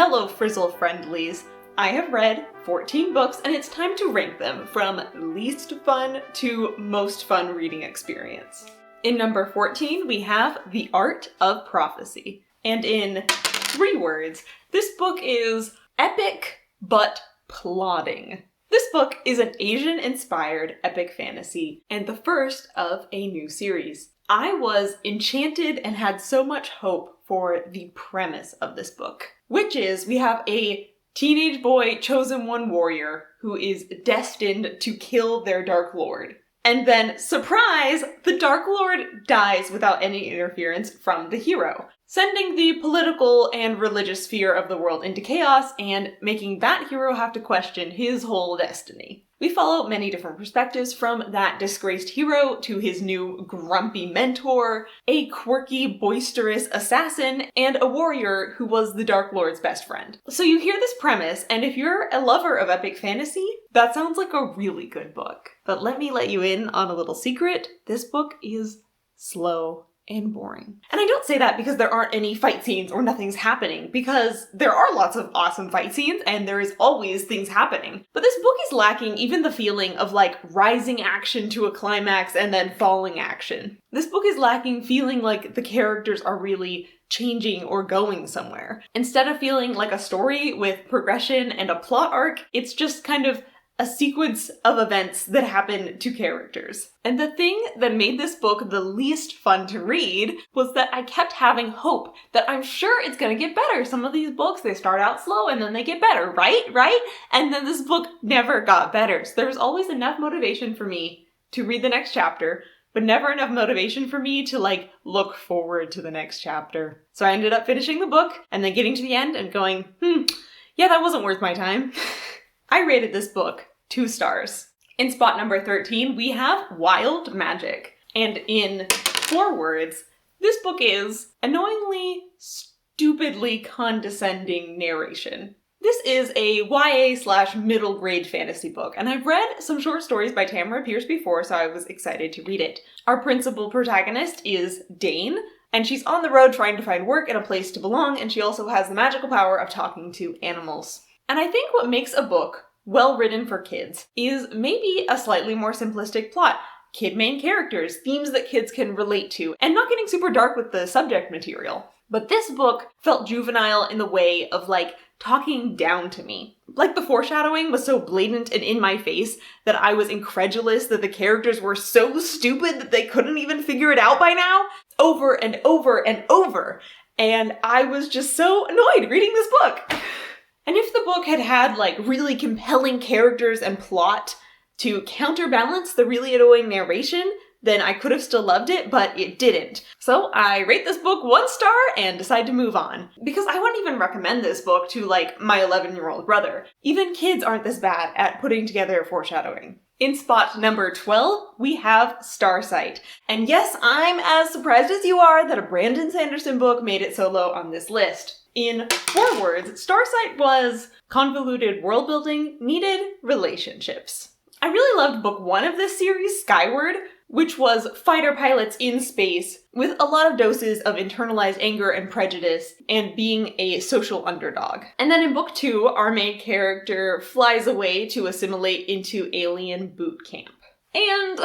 Hello Frizzle friendlies! I have read 14 books and it's time to rank them from least fun to most fun reading experience. In number 14 we have The Art of Prophecy. And in 3 words, this book is epic but plodding. This book is an Asian-inspired epic fantasy and the first of a new series. I was enchanted and had so much hope for the premise of this book, which is we have a teenage boy, chosen one warrior, who is destined to kill their Dark Lord. And then, surprise, the Dark Lord dies without any interference from the hero, sending the political and religious sphere of the world into chaos and making that hero have to question his whole destiny. We follow many different perspectives from that disgraced hero to his new grumpy mentor, a quirky, boisterous assassin, and a warrior who was the Dark Lord's best friend. So you hear this premise, and if you're a lover of epic fantasy, that sounds like a really good book. But let me let you in on a little secret. This book is slow and boring. And I don't say that because there aren't any fight scenes or nothing's happening, because there are lots of awesome fight scenes and there is always things happening. But this book is lacking even the feeling of like rising action to a climax and then falling action. This book is lacking feeling like the characters are really changing or going somewhere. Instead of feeling like a story with progression and a plot arc, it's just kind of a sequence of events that happen to characters. And the thing that made this book the least fun to read was that I kept having hope that I'm sure it's gonna get better. Some of these books, they start out slow and then they get better, right? And then this book never got better. So there was always enough motivation for me to read the next chapter, but never enough motivation for me to like look forward to the next chapter. So I ended up finishing the book and then getting to the end and going, yeah, that wasn't worth my time. I rated this book 2 stars. In spot number 13, we have Wild Magic. And in 4 words, this book is annoyingly, stupidly condescending narration. This is a YA/middle grade fantasy book, and I've read some short stories by Tamara Pierce before, so I was excited to read it. Our principal protagonist is Dane, and she's on the road trying to find work and a place to belong, and she also has the magical power of talking to animals. And I think what makes a book well written for kids is maybe a slightly more simplistic plot, kid main characters, themes that kids can relate to, and not getting super dark with the subject material. But this book felt juvenile in the way of like talking down to me. Like the foreshadowing was so blatant and in my face that I was incredulous that the characters were so stupid that they couldn't even figure it out by now, over and over and over. And I was just so annoyed reading this book. And if the book had had like really compelling characters and plot to counterbalance the really annoying narration, then I could have still loved it, but it didn't. So I rate this book 1 star and decide to move on. Because I wouldn't even recommend this book to like my 11-year-old brother. Even kids aren't this bad at putting together foreshadowing. In spot number 12, we have Starsight. And yes, I'm as surprised as you are that a Brandon Sanderson book made it so low on this list. In 4 words, Starsight was convoluted world building, needed relationships. I really loved book 1 of this series, Skyward, which was fighter pilots in space with a lot of doses of internalized anger and prejudice and being a social underdog. And then in book 2, our main character flies away to assimilate into alien boot camp. And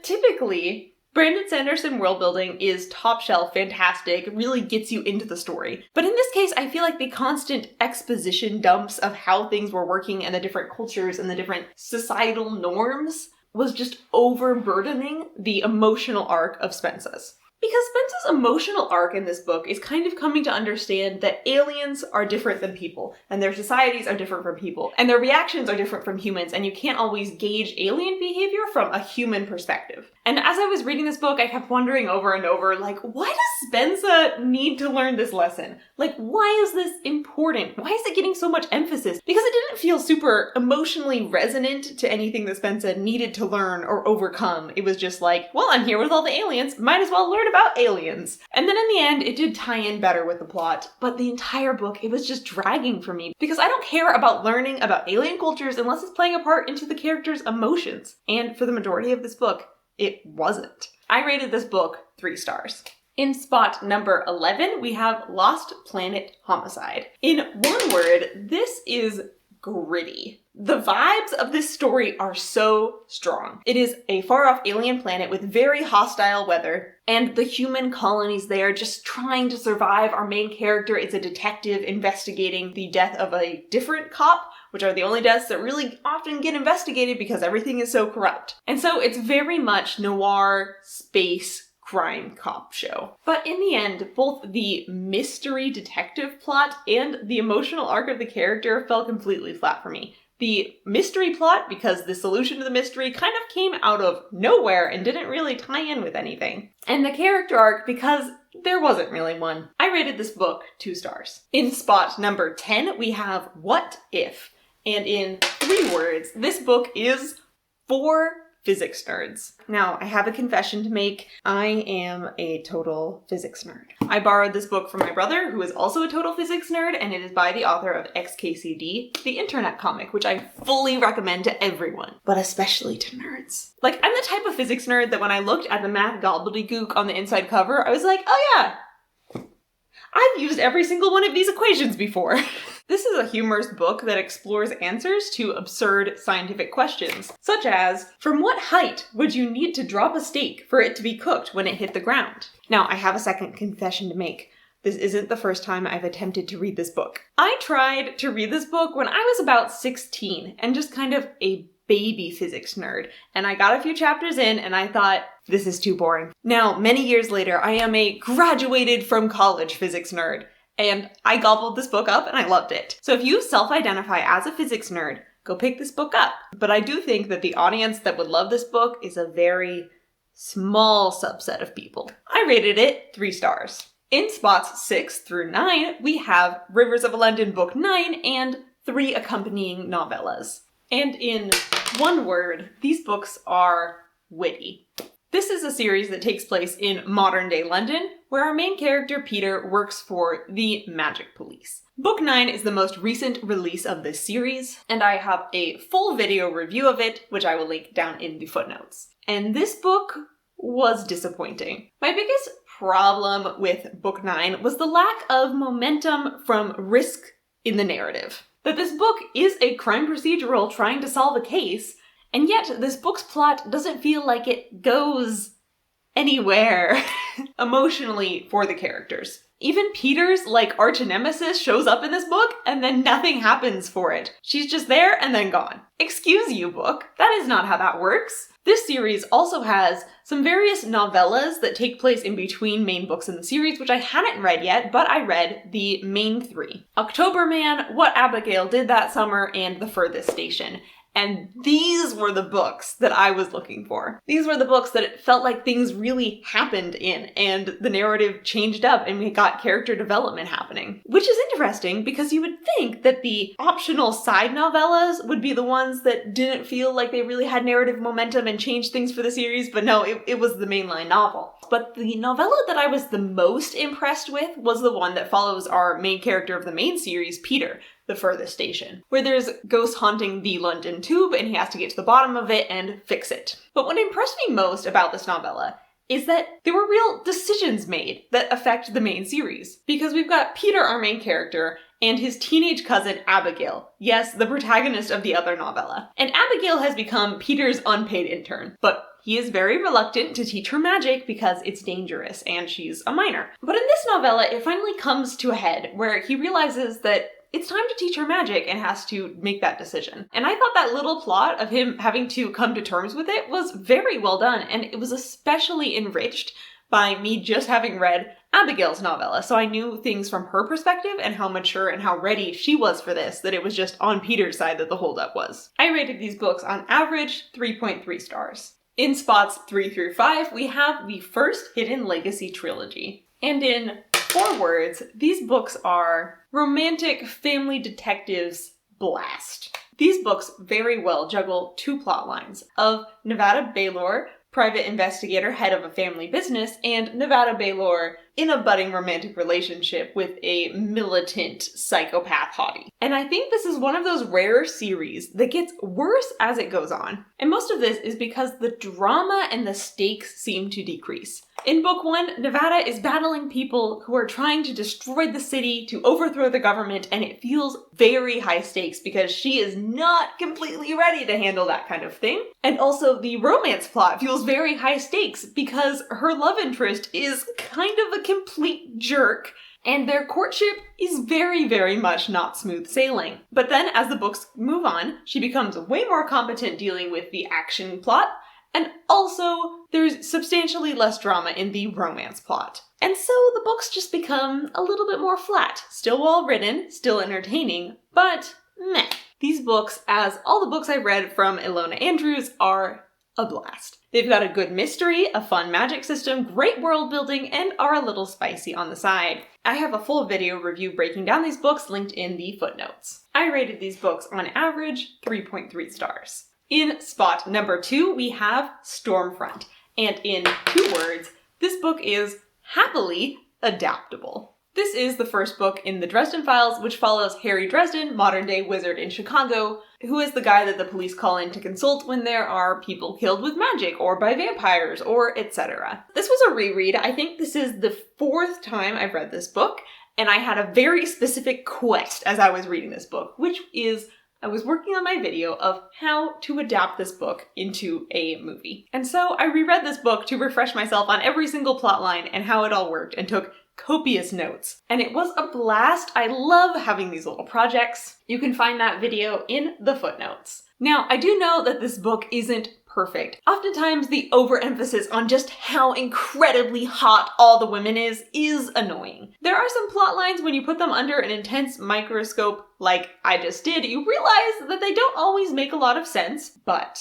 typically, Brandon Sanderson worldbuilding is top shelf, fantastic, really gets you into the story. But in this case, I feel like the constant exposition dumps of how things were working and the different cultures and the different societal norms was just overburdening the emotional arc of Spensa's. Because Spensa's emotional arc in this book is kind of coming to understand that aliens are different than people, and their societies are different from people, and their reactions are different from humans, and you can't always gauge alien behavior from a human perspective. And as I was reading this book, I kept wondering over and over, like, why does Spensa need to learn this lesson? Like, why is this important? Why is it getting so much emphasis? Because it didn't feel super emotionally resonant to anything that Spensa needed to learn or overcome. It was just like, well, I'm here with all the aliens, might as well learn about aliens. And then in the end, it did tie in better with the plot, but the entire book, it was just dragging for me because I don't care about learning about alien cultures unless it's playing a part into the characters' emotions. And for the majority of this book, it wasn't. I rated this book 3 stars. In spot number 11, we have Lost Planet Homicide. In one word, this is gritty. The vibes of this story are so strong. It is a far-off alien planet with very hostile weather, and the human colonies there just trying to survive. Our main character is a detective investigating the death of a different cop, which are the only deaths that really often get investigated because everything is so corrupt. And so it's very much noir space crime cop show. But in the end, both the mystery detective plot and the emotional arc of the character fell completely flat for me. The mystery plot, because the solution to the mystery kind of came out of nowhere and didn't really tie in with anything. And the character arc, because there wasn't really one. I rated this book 2 stars. In spot number 10, we have What If? And in 3 words, this book is for physics nerds. Now, I have a confession to make. I am a total physics nerd. I borrowed this book from my brother, who is also a total physics nerd, and it is by the author of 𝐋𝐄𝐕𝐄𝐋𝐑, the internet comic, which I fully recommend to everyone, but especially to nerds. Like, I'm the type of physics nerd that when I looked at the math gobbledygook on the inside cover, I was like, oh yeah, I've used every single one of these equations before. This is a humorous book that explores answers to absurd scientific questions, such as, from what height would you need to drop a steak for it to be cooked when it hit the ground? Now, I have a second confession to make. This isn't the first time I've attempted to read this book. I tried to read this book when I was about 16 and just kind of a baby physics nerd, and I got a few chapters in and I thought, this is too boring. Now, many years later, I am a graduated from college physics nerd, and I gobbled this book up and I loved it. So if you self-identify as a physics nerd, go pick this book up. But I do think that the audience that would love this book is a very small subset of people. I rated it 3 stars. In spots 6 through 9, we have Rivers of London Book 9 and 3 accompanying novellas. And in one word, these books are witty. This is a series that takes place in modern-day London, where our main character, Peter, works for the Magic Police. Book 9 is the most recent release of this series, and I have a full video review of it, which I will link down in the footnotes. And this book was disappointing. My biggest problem with Book 9 was the lack of momentum from risk in the narrative. That this book is a crime procedural trying to solve a case, and yet this book's plot doesn't feel like it goes anywhere emotionally for the characters. Even Peter's, arch nemesis shows up in this book and then nothing happens for it. She's just there and then gone. Excuse you, book. That is not how that works. This series also has some various novellas that take place in between main books in the series, which I hadn't read yet, but I read the main 3. October Man, What Abigail Did That Summer, and The Furthest Station. And these were the books that I was looking for. These were the books that it felt like things really happened in, and the narrative changed up and we got character development happening. Which is interesting because you would think that the optional side novellas would be the ones that didn't feel like they really had narrative momentum and changed things for the series, but no, it was the mainline novel. But the novella that I was the most impressed with was the one that follows our main character of the main series, Peter, The Furthest Station, where there's ghosts haunting the London Tube and he has to get to the bottom of it and fix it. But what impressed me most about this novella is that there were real decisions made that affect the main series. Because we've got Peter, our main character, and his teenage cousin, Abigail. Yes, the protagonist of the other novella. And Abigail has become Peter's unpaid intern, but he is very reluctant to teach her magic because it's dangerous and she's a minor. But in this novella, it finally comes to a head where he realizes that it's time to teach her magic and has to make that decision. And I thought that little plot of him having to come to terms with it was very well done, and it was especially enriched by me just having read Abigail's novella, so I knew things from her perspective and how mature and how ready she was for this, that it was just on Peter's side that the holdup was. I rated these books on average 3.3 stars. In spots 3 through 5, we have the first Hidden Legacy trilogy. And in 4 words, these books are romantic family detectives blast. These books very well juggle 2 plot lines of Nevada Baylor, private investigator, head of a family business, and Nevada Baylor in a budding romantic relationship with a militant psychopath hottie. And I think this is one of those rare series that gets worse as it goes on. And most of this is because the drama and the stakes seem to decrease. In book 1, Nevada is battling people who are trying to destroy the city to overthrow the government, and it feels very high stakes because she is not completely ready to handle that kind of thing. And also the romance plot feels very high stakes because her love interest is kind of a complete jerk, and their courtship is very, very much not smooth sailing. But then as the books move on, she becomes way more competent dealing with the action plot, and also there's substantially less drama in the romance plot. And so the books just become a little bit more flat. Still well written, still entertaining, but meh. These books, as all the books I've read from Ilona Andrews, are a blast. They've got a good mystery, a fun magic system, great world building, and are a little spicy on the side. I have a full video review breaking down these books linked in the footnotes. I rated these books on average 3.3 stars. In spot number 2, we have Stormfront. And in 2 words, this book is happily adaptable. This is the first book in the Dresden Files, which follows Harry Dresden, modern-day wizard in Chicago, who is the guy that the police call in to consult when there are people killed with magic or by vampires or etc. This was a reread. I think this is the 4th time I've read this book, and I had a very specific quest as I was reading this book, which is I was working on my video of how to adapt this book into a movie. And so I reread this book to refresh myself on every single plotline and how it all worked, and took copious notes. And it was a blast. I love having these little projects. You can find that video in the footnotes. Now, I do know that this book isn't perfect. Oftentimes the overemphasis on just how incredibly hot all the women is annoying. There are some plot lines when you put them under an intense microscope like I just did, you realize that they don't always make a lot of sense, but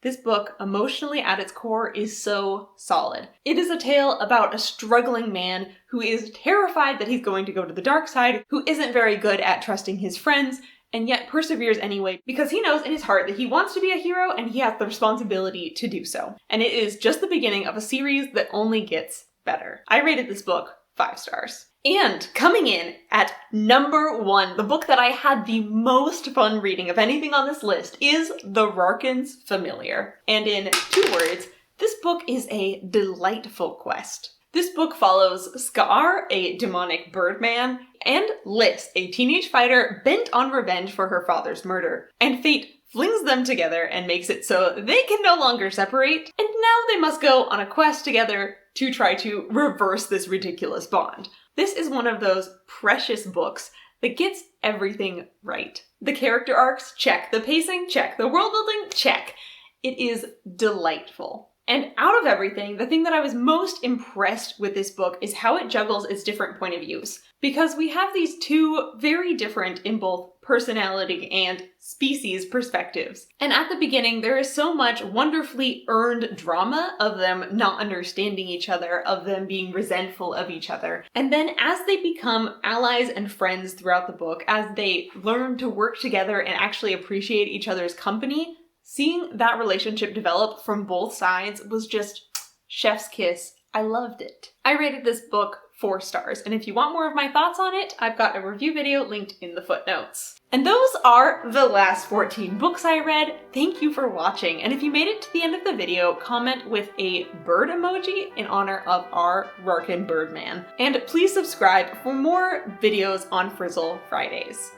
this book, emotionally at its core, is so solid. It is a tale about a struggling man who is terrified that he's going to go to the dark side, who isn't very good at trusting his friends, and yet perseveres anyway because he knows in his heart that he wants to be a hero and he has the responsibility to do so. And it is just the beginning of a series that only gets better. I rated this book 5 stars. And coming in at number 1, the book that I had the most fun reading of anything on this list is The Rarkyn's Familiar. And in 2 words, this book is a delightful quest. This book follows 𝐂𝐻𝐿, a demonic birdman, and Lys, a teenage fighter bent on revenge for her father's murder. And fate flings them together and makes it so they can no longer separate, and now they must go on a quest together to try to reverse this ridiculous bond. This is one of those precious books that gets everything right. The character arcs, check. The pacing, check. The world building, check. It is delightful. And out of everything, the thing that I was most impressed with this book is how it juggles its different point of views. Because we have these 2 very different in both personality and species perspectives. And at the beginning, there is so much wonderfully earned drama of them not understanding each other, of them being resentful of each other. And then as they become allies and friends throughout the book, as they learn to work together and actually appreciate each other's company, seeing that relationship develop from both sides was just chef's kiss. I loved it. I rated this book 4 stars, and if you want more of my thoughts on it, I've got a review video linked in the footnotes. And those are the last 14 books I read. Thank you for watching, and if you made it to the end of the video, comment with a bird emoji in honor of our Rarkyn Birdman. And please subscribe for more videos on Frizzle Fridays.